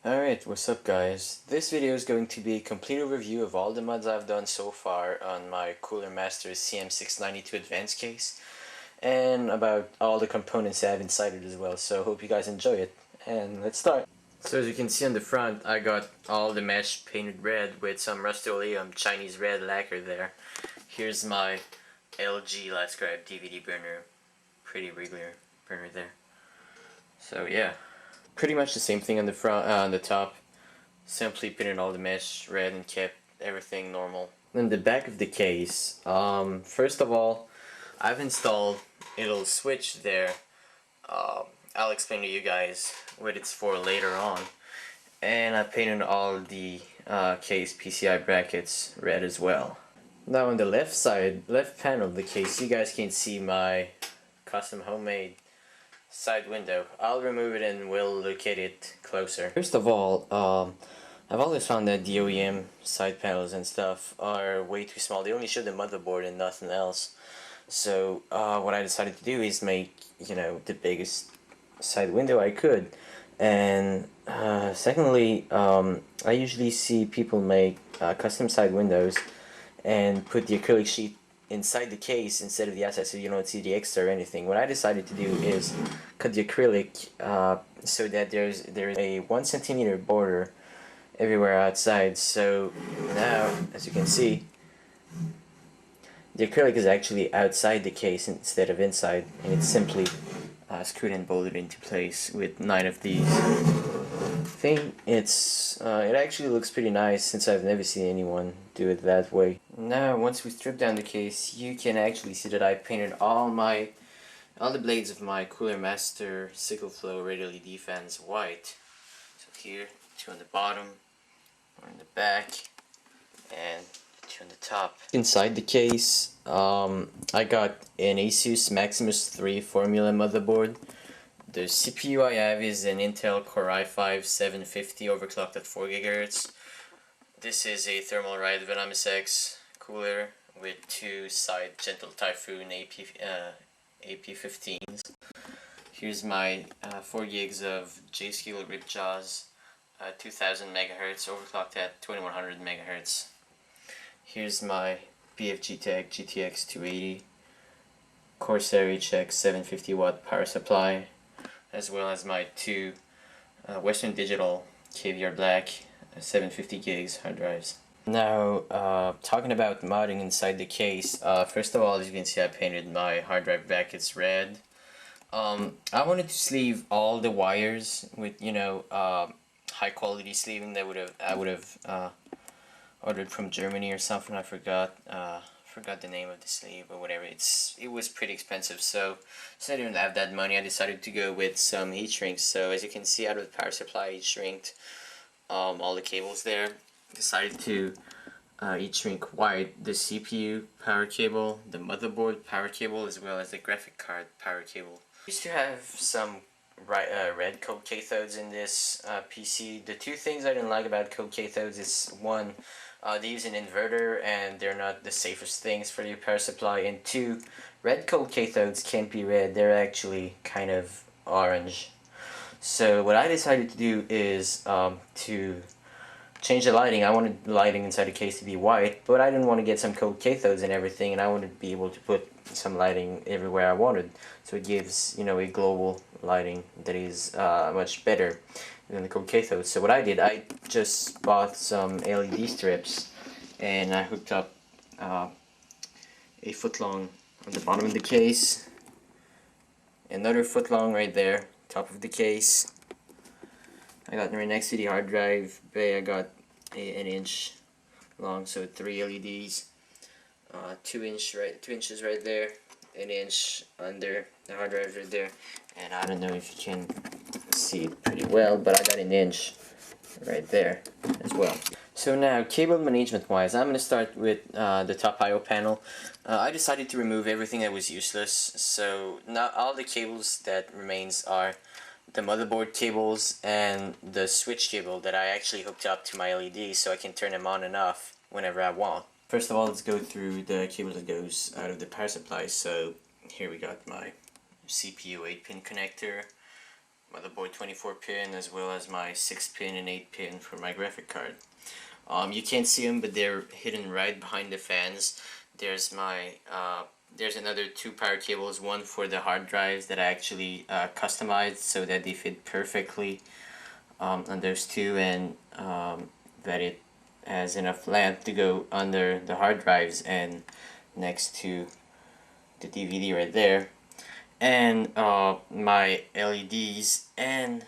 Alright, what's up guys? This video is going to be a complete overview of all the mods I've done so far on my CoolerMaster CM692 Advanced case, and about all the components I have inside it as well, so hope you guys enjoy it, and let's start. So as you can see on the front, I got all the mesh painted red with some Rust-Oleum Chinese red lacquer there. Here's my LG Last Grab DVD burner, pretty regular burner there. So yeah. Pretty much the same thing on the front, on the top. Simply painted all the mesh red and kept everything normal. In the back of the case, first of all, I've installed a little switch there. I'll explain to you guys what it's for later on. And I painted all the case PCI brackets red as well. Now on the left side, left panel of the case, you guys can see my custom homemade side window. I'll remove it and we'll look at it closer. First of all, I've always found that the OEM side panels and stuff are way too small. They only show the motherboard and nothing else. So what I decided to do is make, the biggest side window I could. And secondly, I usually see people make custom side windows and put the acrylic sheet inside the case instead of the outside, so you don't see the extra or anything. What I decided to do is cut the acrylic so that there's a 1 centimeter border everywhere outside. So now, as you can see, the acrylic is actually outside the case instead of inside, and it's simply screwed and bolted into place with 9 of these. I think it actually looks pretty nice, since I've never seen anyone do it that way. Now once we strip down the case, you can actually see that I painted all the blades of my CoolerMaster Sickle Flow Red LED fans white. So here, 2 on the bottom, 1 on the back, and 2 on the top. Inside the case, I got an Asus Maximus 3 Formula motherboard. The CPU I have is an Intel Core i5-750 overclocked at 4 GHz. This is a Thermal Ride Venomous X cooler with 2 side Gentle Typhoon AP15s. Here's my 4 gigs of J-Skill Ripjaws, 2000 MHz overclocked at 2100 MHz. Here's my BFG Tech GTX 280 Corsair HX 750 watt power supply, as well as my 2 Western Digital Caviar Black 750 gigs hard drives. Now, talking about modding inside the case, first of all, as you can see, I painted my hard drive brackets red. I wanted to sleeve all the wires with, high quality sleeving that I would have ordered from Germany or something. I forgot the name of the sleeve or whatever. It was pretty expensive, so since I didn't have that money, I decided to go with some heat shrinks. So as you can see, out of the power supply, heat shrinked all the cables there. Decided to heat shrink white the CPU power cable, the motherboard power cable, as well as the graphic card power cable. I used to have some red cold cathodes in this PC. The 2 things I didn't like about cold cathodes is, 1, they use an inverter and they're not the safest things for your power supply, and 2, red cold cathodes can't be red, they're actually kind of orange. So what I decided to do is to change the lighting. I wanted the lighting inside the case to be white, but I didn't want to get some cold cathodes and everything, and I wanted to be able to put some lighting everywhere I wanted. So it gives, a global lighting that is much better than the cold cathodes. So what I did, I just bought some LED strips, and I hooked up a 1 foot long on the bottom of the case, another 1 foot long right there, top of the case. I got right next to the hard drive bay, I got an inch long, so 3 LEDs, 2 inches right there, an inch under the hard drive right there, and I don't know if you can see it pretty well, but I got an inch right there as well. So now, cable management wise, I'm going to start with the top I/O panel. I decided to remove everything that was useless, so now all the cables that remains are the motherboard cables and the switch cable that I actually hooked up to my LED, so I can turn them on and off whenever I want. First of all, let's go through the cable that goes out of the power supply. So here we got my CPU 8-pin connector, motherboard 24 pin, as well as my 6 pin and 8 pin for my graphic card. You can't see them, but they're hidden right behind the fans. There's my there's another 2 power cables, one for the hard drives that I actually customized so that they fit perfectly on those 2, and that it has enough length to go under the hard drives and next to the DVD right there. And my LEDs and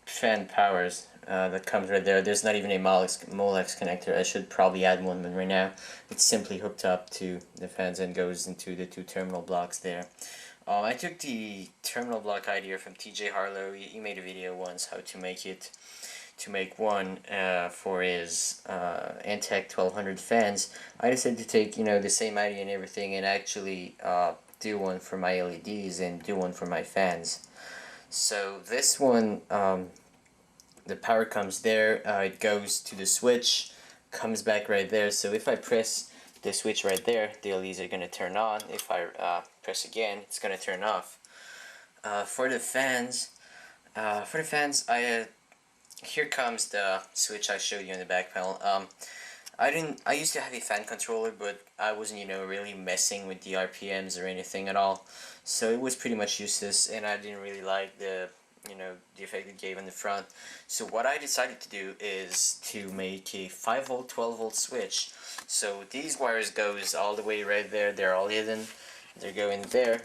fan powers that comes right there. There's not even a Molex connector. I should probably add one, but right now it's simply hooked up to the fans and goes into the 2 terminal blocks there. I took the terminal block idea from TJ Harlow. He made a video once how to make it. To make one for his Antec 1200 fans, I decided to take the same idea and everything and actually do one for my LEDs and do one for my fans. So this one, the power comes there, it goes to the switch, comes back right there. So if I press the switch right there, the LEDs are going to turn on. If I press again, it's going to turn off. For the fans, here comes the switch I showed you in the back panel. I used to have a fan controller, but I wasn't, really messing with the RPMs or anything at all. So it was pretty much useless, and I didn't really like the effect it gave on the front. So what I decided to do is to make a 5-volt, 12-volt switch. So these wires goes all the way right there. They're all hidden. They're going there,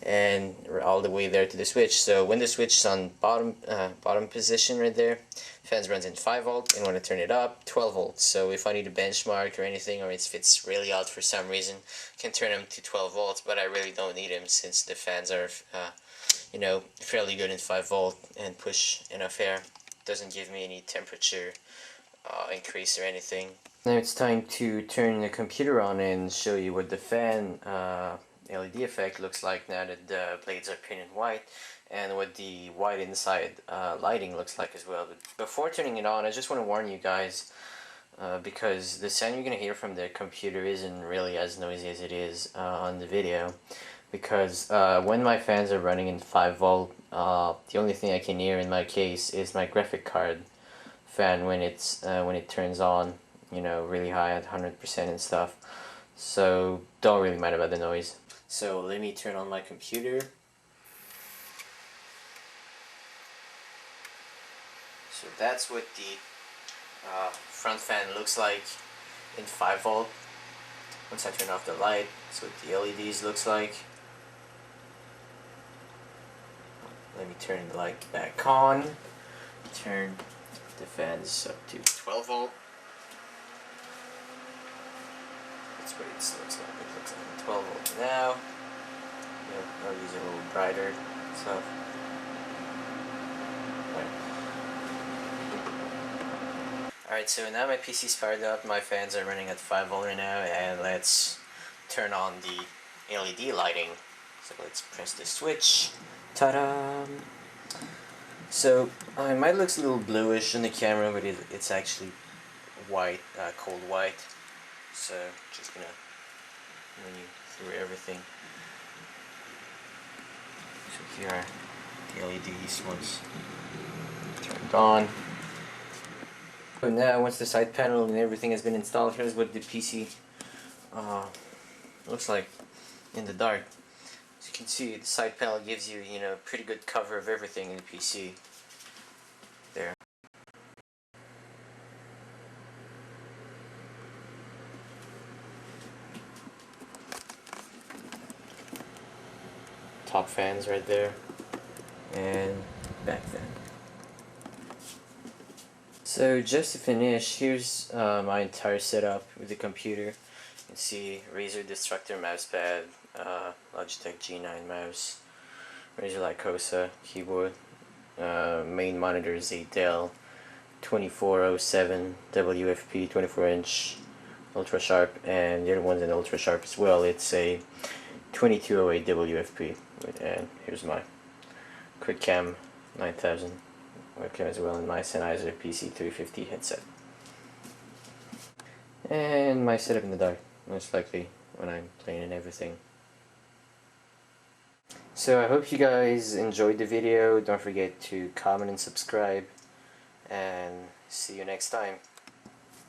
and all the way there to the switch. So when the switch is on bottom position right there, fans runs in 5-volt, and when I turn it up, 12 volts. So if I need a benchmark or anything, or if it's really out for some reason, I can turn them to 12 volts, but I really don't need them since the fans are fairly good in 5-volt and push enough air. Doesn't give me any temperature increase or anything. Now it's time to turn the computer on and show you what the fan LED effect looks like now that the blades are painted white, and what the white inside lighting looks like as well. But before turning it on, I just want to warn you guys, because the sound you're going to hear from the computer isn't really as noisy as it is on the video, because when my fans are running in 5-volt, the only thing I can hear in my case is my graphic card fan when it turns on, really high at 100% and stuff. So don't really mind about the noise. So let me turn on my computer. So that's what the front fan looks like in 5-volt. Once I turn off the light, that's what the LEDs looks like. Let me turn the light back on. Turn the fans up to 12-volt. That's what it looks like. It looks like 12-volt now. I'll use it a little brighter stuff. Alright, so now my PC's fired up, my fans are running at 5-volt right now, and let's turn on the LED lighting. So let's press the switch. Ta-da! So it might look a little bluish on the camera, but it's actually white, cold white. So just gonna run you through everything. So here are the LEDs once turned on. So now, once the side panel and everything has been installed, here's what the PC looks like in the dark. As you can see, the side panel gives you, pretty good cover of everything in the PC. There. Top fans right there, and back fan. So just to finish, here's my entire setup with the computer. You can see Razer Destructor mousepad, Logitech G9 mouse, Razer Lycosa keyboard, main monitor is a Dell 2407 WFP 24-inch ultra sharp, and the other one's an ultra sharp as well. It's a 2208 WFP, and here's my QuickCam 9000 webcam as well, and my Sennheiser PC350 headset. And my setup in the dark, most likely when I'm playing and everything. So I hope you guys enjoyed the video. Don't forget to comment and subscribe, and see you next time.